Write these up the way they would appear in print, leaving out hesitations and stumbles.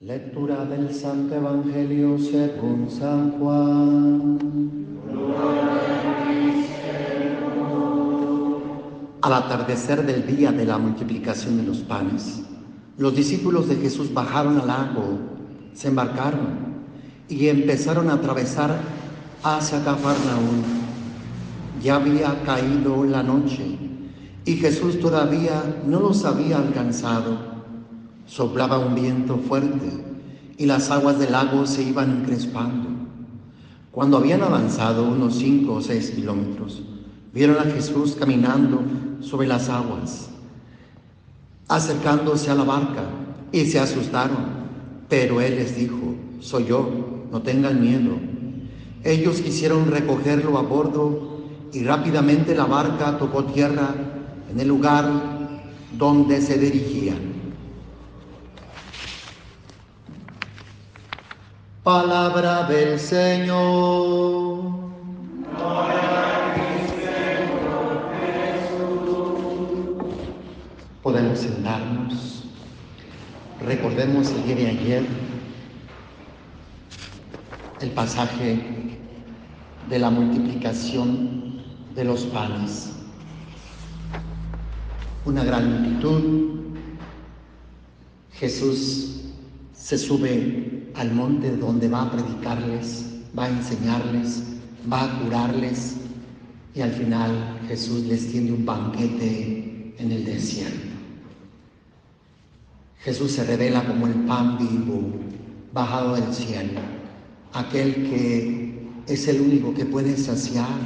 Lectura del Santo Evangelio según San Juan. Al atardecer del día de la multiplicación de los panes, los discípulos de Jesús bajaron al lago, se embarcaron y empezaron a atravesar hacia Cafarnaúm. Ya había caído la noche y Jesús todavía no los había alcanzado. Soplaba un viento fuerte y las aguas del lago se iban encrespando. Cuando habían avanzado unos 5 o 6 kilómetros, vieron a Jesús caminando sobre las aguas, acercándose a la barca, y se asustaron. Pero Él les dijo: soy yo, no tengan miedo. Ellos quisieron recogerlo a bordo y rápidamente la barca tocó tierra en el lugar donde se dirigían. Palabra del Señor. Gloria a ti, Señor Jesús. Podemos sentarnos. Recordemos el día de ayer el pasaje de la multiplicación de los panes. Una gran multitud. Jesús se sube al monte donde va a predicarles, va a enseñarles, va a curarles, y al final Jesús les tiende un banquete en el desierto. Jesús se revela como el pan vivo bajado del cielo, aquel que es el único que puede saciar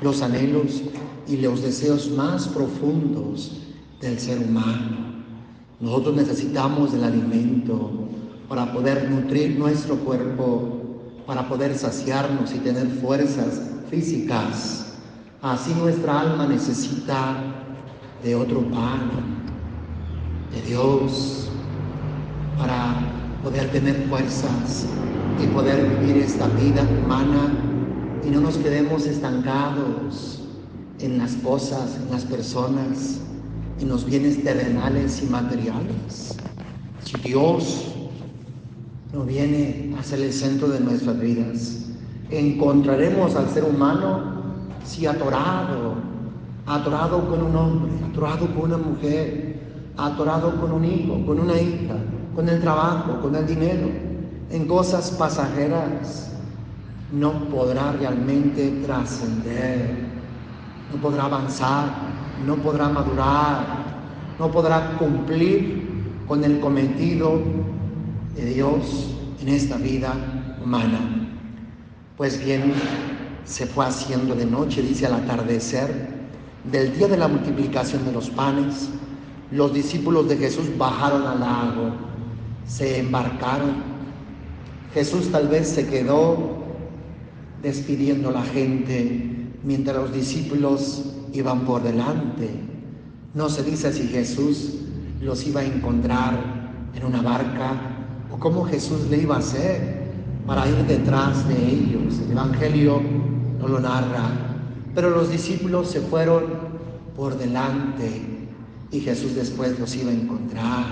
los anhelos y los deseos más profundos del ser humano. Nosotros necesitamos del alimento para poder nutrir nuestro cuerpo, para poder saciarnos y tener fuerzas físicas. Así nuestra alma necesita de otro pan, de Dios, para poder tener fuerzas y poder vivir esta vida humana y no nos quedemos estancados en las cosas, en las personas, en los bienes terrenales y materiales. Si Dios no viene a ser el centro de nuestras vidas, encontraremos al ser humano atorado con un hombre, atorado con una mujer, atorado con un hijo, con una hija, con el trabajo, con el dinero, en cosas pasajeras. No podrá realmente trascender, no podrá avanzar, no podrá madurar, no podrá cumplir con el cometido de Dios en esta vida humana. Pues bien, se fue haciendo de noche, dice, al atardecer del día de la multiplicación de los panes. Los discípulos de Jesús bajaron al lago, se embarcaron. Jesús tal vez se quedó despidiendo a la gente mientras los discípulos iban por delante. No se dice si Jesús los iba a encontrar en una barca o cómo Jesús le iba a hacer para ir detrás de ellos. El Evangelio no lo narra, pero los discípulos se fueron por delante y Jesús después los iba a encontrar.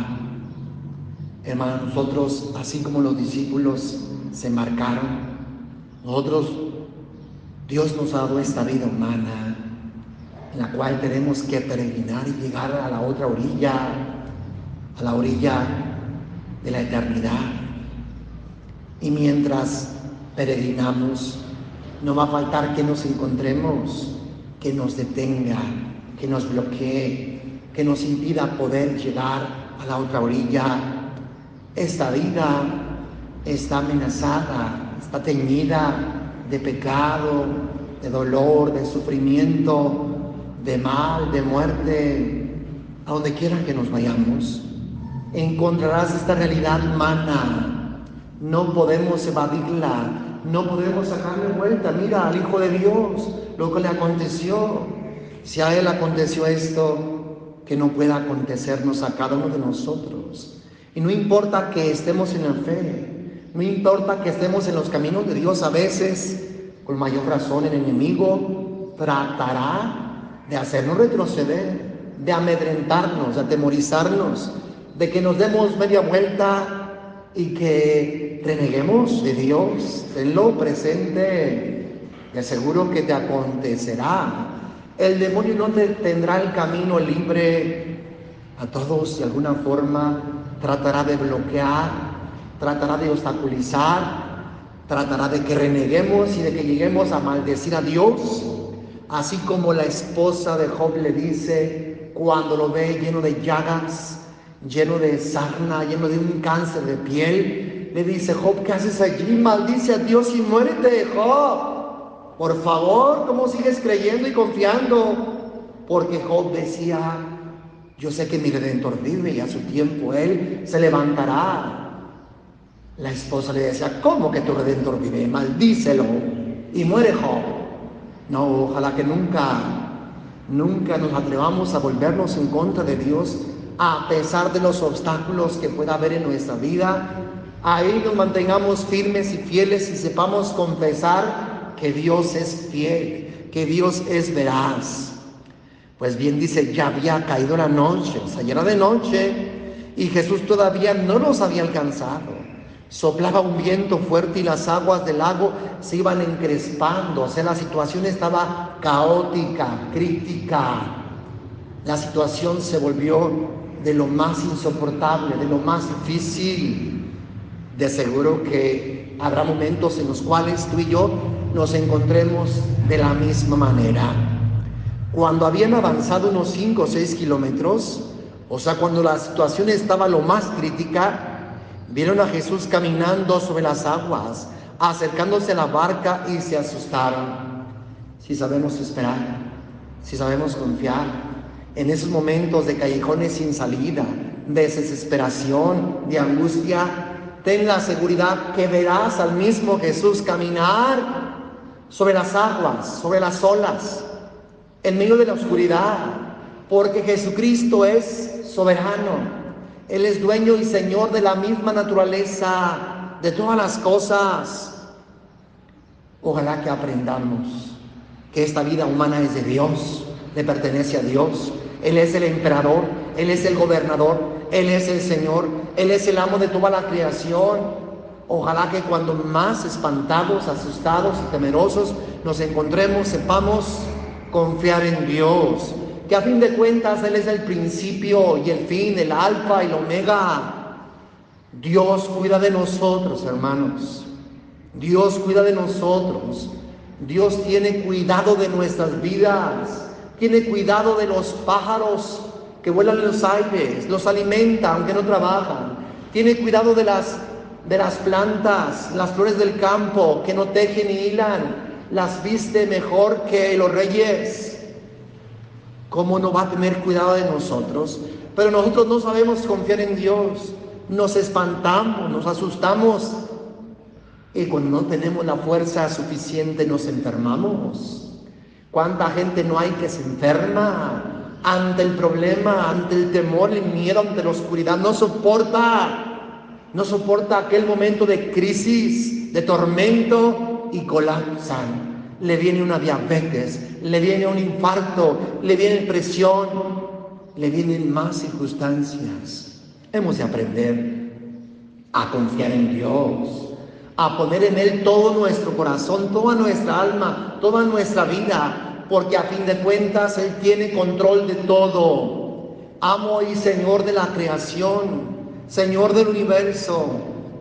Hermanos, nosotros, así como los discípulos se embarcaron, nosotros, Dios nos ha dado esta vida humana en la cual tenemos que peregrinar y llegar a la otra orilla, a la orilla de la eternidad. Y mientras peregrinamos, no va a faltar que nos encontremos, que nos detenga, que nos bloquee, que nos impida poder llegar a la otra orilla. Esta vida está amenazada, está teñida de pecado, de dolor, de sufrimiento, de mal, de muerte. A donde quiera que nos vayamos, encontrarás esta realidad humana. No podemos evadirla, no podemos sacarle vuelta. Mira al Hijo de Dios, lo que le aconteció. Si a Él aconteció esto, que no pueda acontecernos a cada uno de nosotros. Y no importa que estemos en la fe, no importa que estemos en los caminos de Dios, a veces, con mayor razón, el enemigo tratará de hacernos retroceder, de amedrentarnos, de atemorizarnos, de que nos demos media vuelta y que reneguemos de Dios. Tenlo presente, y aseguro que te acontecerá. El demonio no te tendrá el camino libre. A todos de alguna forma tratará de bloquear, tratará de obstaculizar, tratará de que reneguemos y de que lleguemos a maldecir a Dios. Así como la esposa de Job le dice cuando lo ve lleno de llagas, lleno de sarna, lleno de un cáncer de piel, le dice: Job, ¿qué haces allí? Maldice a Dios y muérete, Job. Por favor, ¿cómo sigues creyendo y confiando? Porque Job decía: yo sé que mi Redentor vive y a su tiempo Él se levantará. La esposa le decía: ¿cómo que tu Redentor vive? Maldícelo y muere Job. No, ojalá que nunca nos atrevamos a volvernos en contra de Dios, a pesar de los obstáculos que pueda haber en nuestra vida. Ahí nos mantengamos firmes y fieles y sepamos confesar que Dios es fiel, que Dios es veraz. Pues bien, dice, ya había caído la noche, o sea, ya era de noche, y Jesús todavía no los había alcanzado. Soplaba un viento fuerte y las aguas del lago se iban encrespando. O sea, la situación estaba caótica, crítica. La situación se volvió de lo más insoportable, de lo más difícil. De seguro que habrá momentos en los cuales tú y yo nos encontremos de la misma manera. Cuando habían avanzado unos 5 o 6 kilómetros, o sea, cuando la situación estaba lo más crítica, vieron a Jesús caminando sobre las aguas, acercándose a la barca, y se asustaron. Si sabemos esperar, si sabemos confiar, en esos momentos de callejones sin salida, de desesperación, de angustia, ten la seguridad que verás al mismo Jesús caminar sobre las aguas, sobre las olas, en medio de la oscuridad, porque Jesucristo es soberano. Él es dueño y Señor de la misma naturaleza, de todas las cosas. Ojalá que aprendamos que esta vida humana es de Dios, le pertenece a Dios. Él es el emperador, Él es el gobernador, Él es el Señor, Él es el amo de toda la creación. Ojalá que cuando más espantados, asustados y temerosos nos encontremos, sepamos confiar en Dios, que a fin de cuentas Él es el principio y el fin, el alfa y el omega. Dios cuida de nosotros, hermanos. Dios cuida de nosotros. Dios tiene cuidado de nuestras vidas. Tiene cuidado de los pájaros que vuelan en los aires, los alimenta aunque no trabajan. Tiene cuidado de las plantas, las flores del campo que no tejen ni hilan, las viste mejor que los reyes. ¿Cómo no va a tener cuidado de nosotros? Pero nosotros no sabemos confiar en Dios. Nos espantamos, nos asustamos. Y cuando no tenemos la fuerza suficiente nos enfermamos. ¿Cuánta gente no hay que se enferma ante el problema, ante el temor, el miedo, ante la oscuridad? No soporta aquel momento de crisis, de tormento, y colapsan. Le viene una diabetes, le viene un infarto, le viene presión, le vienen más circunstancias. Hemos de aprender a confiar en Dios, a poner en Él todo nuestro corazón, toda nuestra alma, toda nuestra vida, porque a fin de cuentas Él tiene control de todo. Amo y Señor de la creación, Señor del universo.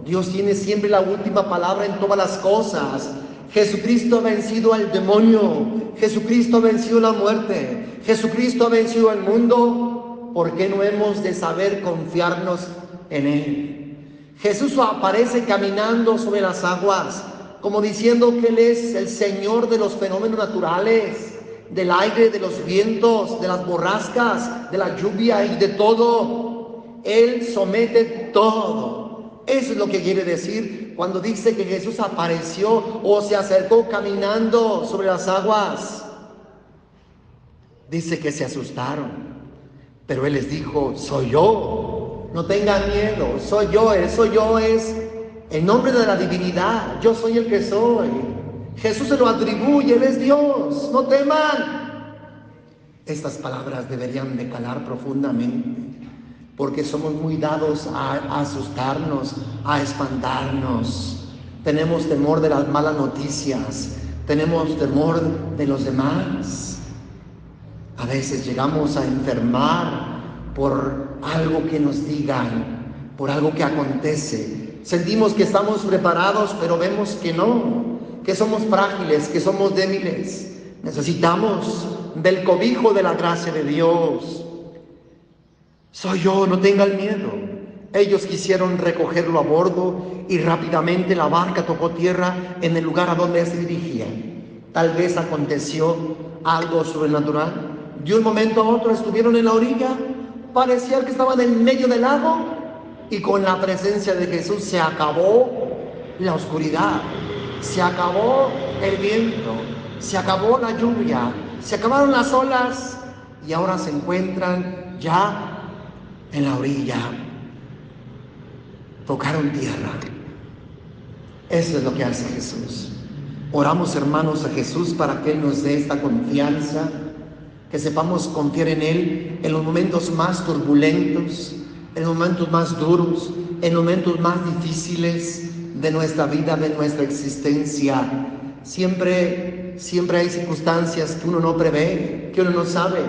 Dios tiene siempre la última palabra en todas las cosas. Jesucristo ha vencido al demonio, Jesucristo ha vencido la muerte, Jesucristo ha vencido al mundo. ¿Por qué no hemos de saber confiarnos en Él? Jesús aparece caminando sobre las aguas, como diciendo que Él es el Señor de los fenómenos naturales, del aire, de los vientos, de las borrascas, de la lluvia y de todo. Él somete todo. Eso es lo que quiere decir cuando dice que Jesús apareció o se acercó caminando sobre las aguas. Dice que se asustaron, pero Él les dijo: soy yo, no tengan miedo, soy yo es el nombre de la divinidad, yo soy el que soy. Jesús se lo atribuye, Él es Dios, no teman. Estas palabras deberían de calar profundamente. porque somos muy dados a asustarnos, a espantarnos. Tenemos temor de las malas noticias, tenemos temor de los demás. A veces llegamos a enfermar por algo que nos digan, por algo que acontece. Sentimos que estamos preparados, pero vemos que no, que somos frágiles, que somos débiles. Necesitamos del cobijo de la gracia de Dios. Soy yo, no tengan miedo. Ellos quisieron recogerlo a bordo y rápidamente la barca tocó tierra en el lugar a donde se dirigían. Tal vez aconteció algo sobrenatural. De un momento a otro estuvieron en la orilla. Parecía que estaban en medio del lago y con la presencia de Jesús se acabó la oscuridad, se acabó el viento, se acabó la lluvia, se acabaron las olas y ahora se encuentran ya en la orilla. Tocaron tierra. Eso es lo que hace Jesús. Oramos, hermanos, a Jesús para que Él nos dé esta confianza, que sepamos confiar en Él en los momentos más turbulentos, en los momentos más duros, en los momentos más difíciles de nuestra vida, de nuestra existencia. Siempre hay circunstancias que uno no prevé, que uno no sabe,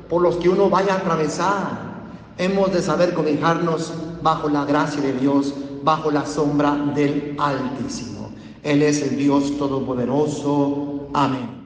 por los que uno vaya a atravesar. Hemos de saber cobijarnos bajo la gracia de Dios, bajo la sombra del Altísimo. Él es el Dios Todopoderoso. Amén.